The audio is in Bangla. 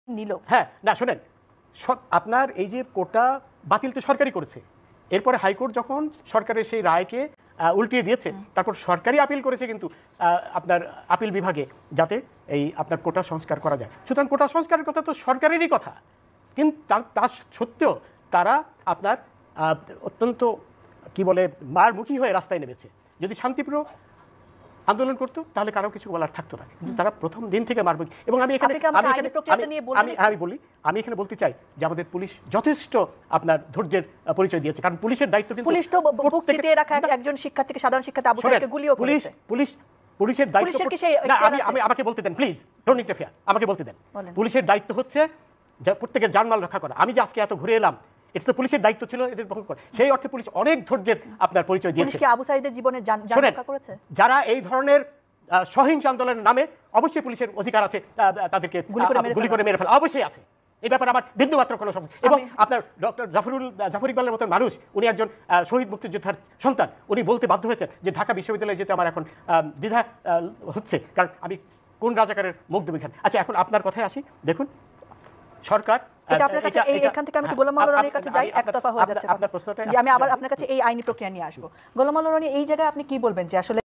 নিল। হ্যাঁ, না শোনেন, আপনার এই যে কোটা বাতিল তো সরকারই করেছে, এরপরে হাইকোর্ট যখন সরকারের সেই রায়কে উল্টিয়ে দিয়েছে, তারপর সরকারই আপিল করেছে কিন্তু আপনার আপিল বিভাগে, যাতে এই আপনার কোটা সংস্কার করা যায়। সুতরাং কোটা সংস্কারের কথা তো সরকারেরই কথা, কিন্তু তার সত্ত্বেও তারা আপনার অত্যন্ত কি বলে মারমুখী হয়ে রাস্তায় নেমেছে। যদি শান্তিপ্রিয় আন্দোলন করতো তাহলে কারো কিছু বলার থাকতো না, কিন্তু তারা প্রথম দিন থেকে মারমুখী। এবং আমি এখানে বলতে চাই যে আমাদের পুলিশ যথেষ্ট আপনার ধৈর্যের পরিচয় দিয়েছে, কারণ পুলিশের দায়িত্ব কিন্তু পুলিশ তো বুক চিতিয়ে রাখা একজন শিক্ষার্থীকে, সাধারণ শিক্ষার্থী আবু সাইদকে গুলিও করেছে। পুলিশের দায়িত্ব, আমাকে বলতে দেন প্লিজ, ডোন্ট ইন্টারফেয়ার, আমাকে বলতে দেন। পুলিশের দায়িত্ব হচ্ছে প্রত্যেকের জানমাল রক্ষা করা। আমি যে আজকে এত ঘুরে এলাম, এটা তো পুলিশের দায়িত্ব ছিল এদের পক্ষ করে। সেই অর্থে পুলিশ অনেক ধৈর্যের আপনার পরিচয় দিয়েছে। পুলিশ কি আবু সাইদের জীবনের জান রক্ষা করেছে? যারা এই ধরনের সহিংস আন্দোলনের নামে, অবশ্যই পুলিশের অধিকার আছে তাদেরকে গুলি করে মেরে ফেলা, অবশ্যই আছে। এই ব্যাপারে আমার বিন্দুমাত্র কোনো সমস্যা। এবং আপনার ডক্টর জাফর ইকবালের মতন মানুষ, উনি একজন শহীদ মুক্তিযোদ্ধার সন্তান, উনি বলতে বাধ্য হয়েছেন যে ঢাকা বিশ্ববিদ্যালয়ে যেতে আমার এখন দ্বিধা হচ্ছে, কারণ আমি কোন রাজাকারের মুখ দেব এখানে। আচ্ছা, এখন আপনার কথায় আসি। দেখুন, সরকার এখান থেকে আমি গোলাম মাওলা রনির কাছে যাই, একতরফা হয়ে যাচ্ছে। আমি আবার আপনার কাছে এই আইনি প্রক্রিয়া নিয়ে আসবো। গোলাম মাওলা রনি, এই জায়গায় আপনি কি বলবেন যে আসলে